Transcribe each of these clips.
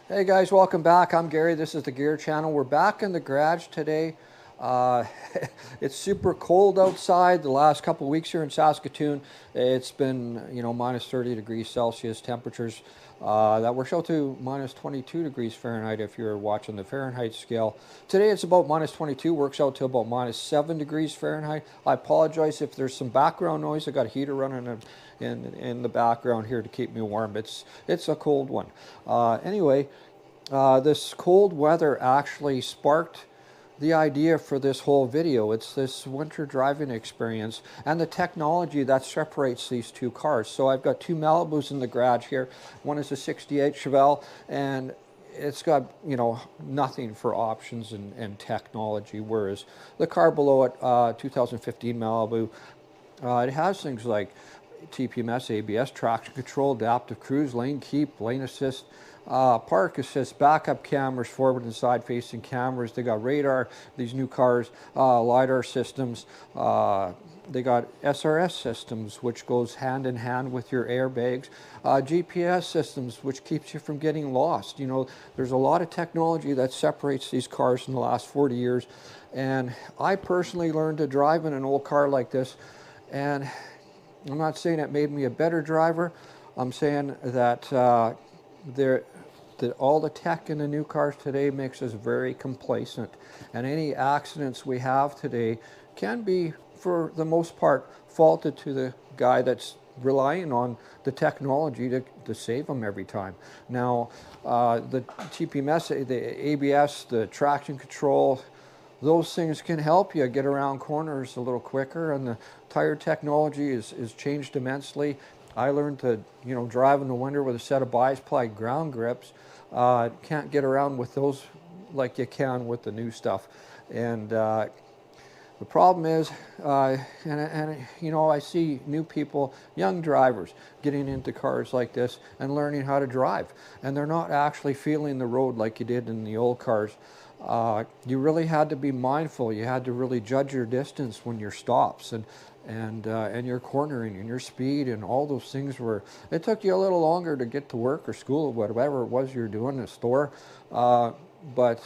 Hey guys, welcome back. I'm Gary. This is the Gear Channel. We're back in the garage today. Uh, it's super cold outside. The last couple of weeks here in Saskatoon, it's been minus 30 degrees Celsius temperatures. That works out to minus 22 degrees Fahrenheit if you're watching the Fahrenheit scale. Today it's about minus 22, works out to about minus 7 degrees Fahrenheit. I apologize if there's some background noise. I got a heater running in the background here to keep me warm. It's a cold one. Anyway, this cold weather actually sparked the idea for this whole video. It's this winter driving experience and the technology that separates these two cars. So I've got two Malibus in the garage here. One is a 68 Chevelle, and it's got, nothing for options and technology, whereas the car below it, 2015 Malibu, it has things like TPMS, ABS, traction control, adaptive cruise, lane keep, lane assist, park assist, backup cameras, forward and side facing cameras. They got radar, these new cars, LiDAR systems. They got SRS systems, which goes hand in hand with your airbags. GPS systems, which keeps you from getting lost. There's a lot of technology that separates these cars in the last 40 years. And I personally learned to drive in an old car like this. And I'm not saying it made me a better driver. I'm saying that that all the tech in the new cars today makes us very complacent. And any accidents we have today can be, for the most part, faulted to the guy that's relying on the technology to save them every time. Now, the TPMS, the ABS, the traction control, those things can help you get around corners a little quicker, and the tire technology is changed immensely. I learned to drive in the winter with a set of bi-ply ground grips. Can't get around with those like you can with the new stuff. And the problem is, I see new people, young drivers, getting into cars like this and learning how to drive, and they're not actually feeling the road like you did in the old cars. You really had to be mindful. You had to really judge your distance when your stops and your cornering and your speed and all those things were. It took you a little longer to get to work or school or whatever it was you're doing in the store, but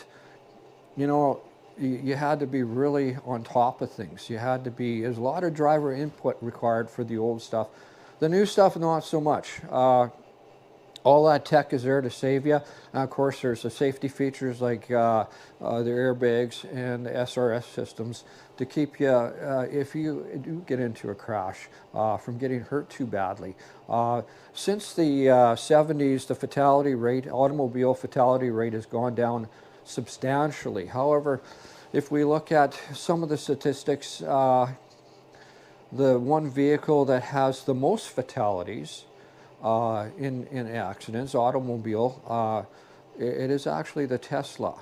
you had to be really on top of things. There's a lot of driver input required for the old stuff. The new stuff, not so much. All that tech is there to save you. And of course, there's the safety features like the airbags and the SRS systems to keep you, if you do get into a crash, from getting hurt too badly. Since the 70s, the fatality rate, automobile fatality rate, has gone down substantially. However, if we look at some of the statistics, the one vehicle that has the most fatalities in accidents, automobile, it is actually the Tesla.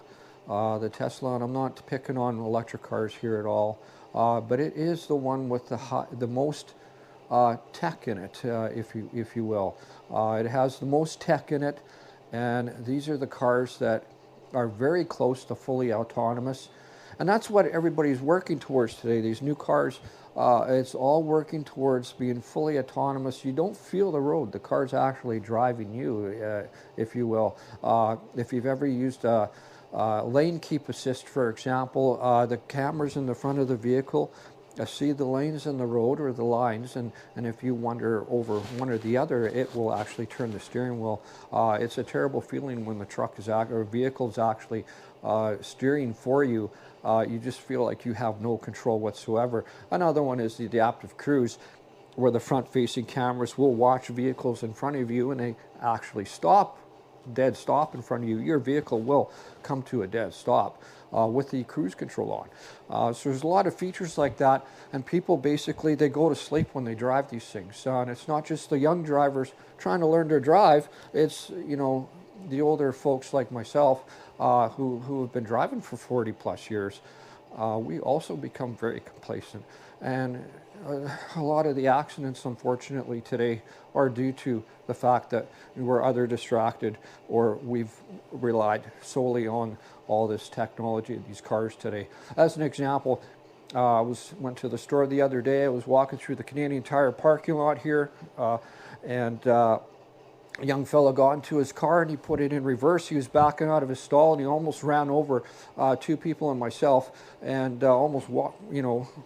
And I'm not picking on electric cars here at all, but it is the one with the most tech in it, if you will. It has the most tech in it, and these are the cars that are very close to fully autonomous. And that's what everybody's working towards today. These new cars, it's all working towards being fully autonomous. You don't feel the road. The car's actually driving you, if you will. If you've ever used lane keep assist, for example, the cameras in the front of the vehicle see the lanes in the road or the lines, and if you wander over one or the other, it will actually turn the steering wheel. It's a terrible feeling when the truck is or vehicle is actually steering for you. You just feel like you have no control whatsoever. Another one is the adaptive cruise, where the front-facing cameras will watch vehicles in front of you, and they actually dead stop in front of you. Your vehicle will come to a dead stop with the cruise control on. So there's a lot of features like that, and people basically, they go to sleep when they drive these things. And it's not just the young drivers trying to learn to drive. It's the older folks like myself, who have been driving for 40 plus years. We also become very complacent, and a lot of the accidents, unfortunately, today are due to the fact that we're either distracted or we've relied solely on all this technology, these cars today. As an example, went to the store the other day. I was walking through the Canadian Tire parking lot here, and a young fellow got into his car and he put it in reverse. He was backing out of his stall and he almost ran over two people and myself, and almost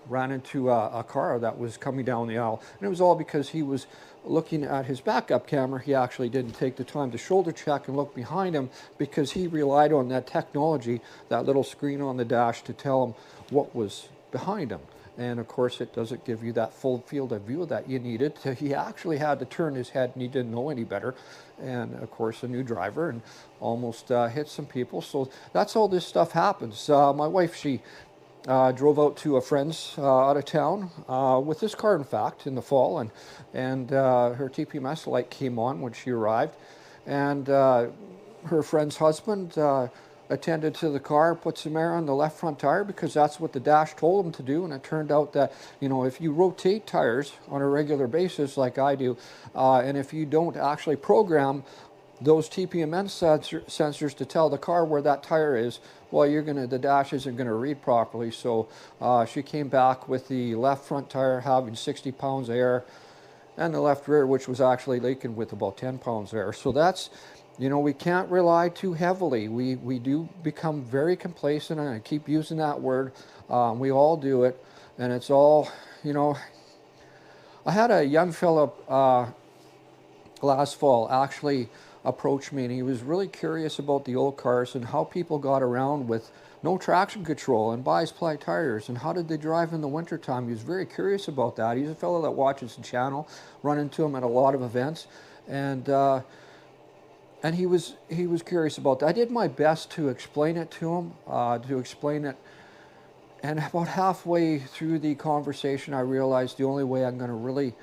ran into a car that was coming down the aisle. And it was all because he was looking at his backup camera. He actually didn't take the time to shoulder check and look behind him, because he relied on that technology, that little screen on the dash, to tell him what was behind him. And of course, it doesn't give you that full field of view that you needed. So he actually had to turn his head, and he didn't know any better. And of course, a new driver, and almost hit some people. So that's all this stuff happens. My wife, she drove out to a friend's out of town with this car, in fact, in the fall, and her TPMS light came on when she arrived, and her friend's husband attended to the car, put some air on the left front tire, because that's what the dash told him to do. And it turned out that, if you rotate tires on a regular basis like I do, and if you don't actually program those TPMS sensors to tell the car where that tire is, well, the dash isn't going to read properly. So she came back with the left front tire having 60 pounds of air, and the left rear, which was actually leaking with about 10 pounds of air. So that's, we can't rely too heavily. We do become very complacent, and I keep using that word. We all do it, and it's all, I had a young fellow last fall actually approach me, and he was really curious about the old cars and how people got around with no traction control and bias-ply tires, and how did they drive in the wintertime. He was very curious about that. He's a fellow that watches the channel, run into him at a lot of events, and he was curious about that. I did my best to explain it to him, and about halfway through the conversation, I realized the only way I'm going to really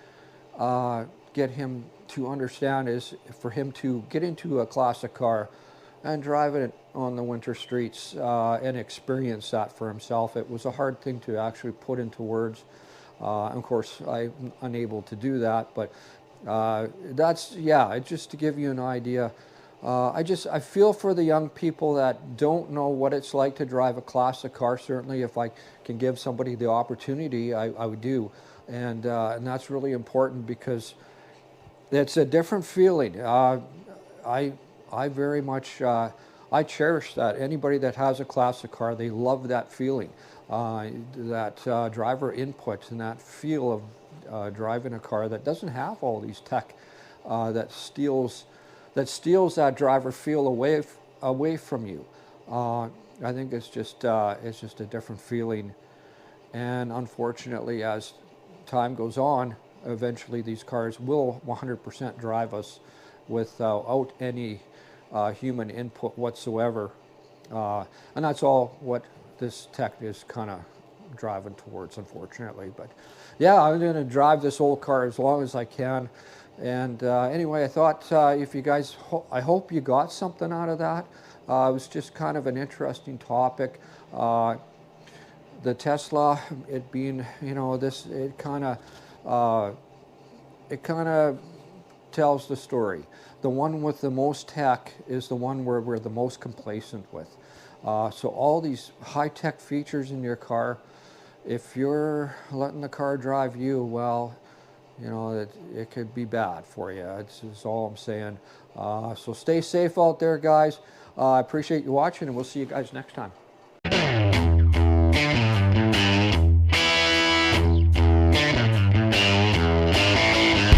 get him to understand is for him to get into a classic car and drive it on the winter streets and experience that for himself. It was a hard thing to actually put into words. Of course, I'm unable to do that, but that's, just to give you an idea. I feel for the young people that don't know what it's like to drive a classic car. Certainly, if I can give somebody the opportunity, I would do. And that's really important, because it's a different feeling. I very much, I cherish that. Anybody that has a classic car, they love that feeling, that driver input and that feel of driving a car that doesn't have all these tech that steals that driver feel away from you. I think it's just a different feeling, and unfortunately, as time goes on, eventually these cars will 100% drive us without any human input whatsoever, and that's all what this tech is kind of driving towards, unfortunately. But yeah, I'm going to drive this old car as long as I can. And anyway, I thought if you guys, I hope you got something out of that. It was just kind of an interesting topic. The Tesla, it being, it kind of tells the story. The one with the most tech is the one where we're the most complacent with. So all these high-tech features in your car, if you're letting the car drive you, well, it could be bad for you. It's all I'm saying. So stay safe out there, guys. I appreciate you watching, and we'll see you guys next time.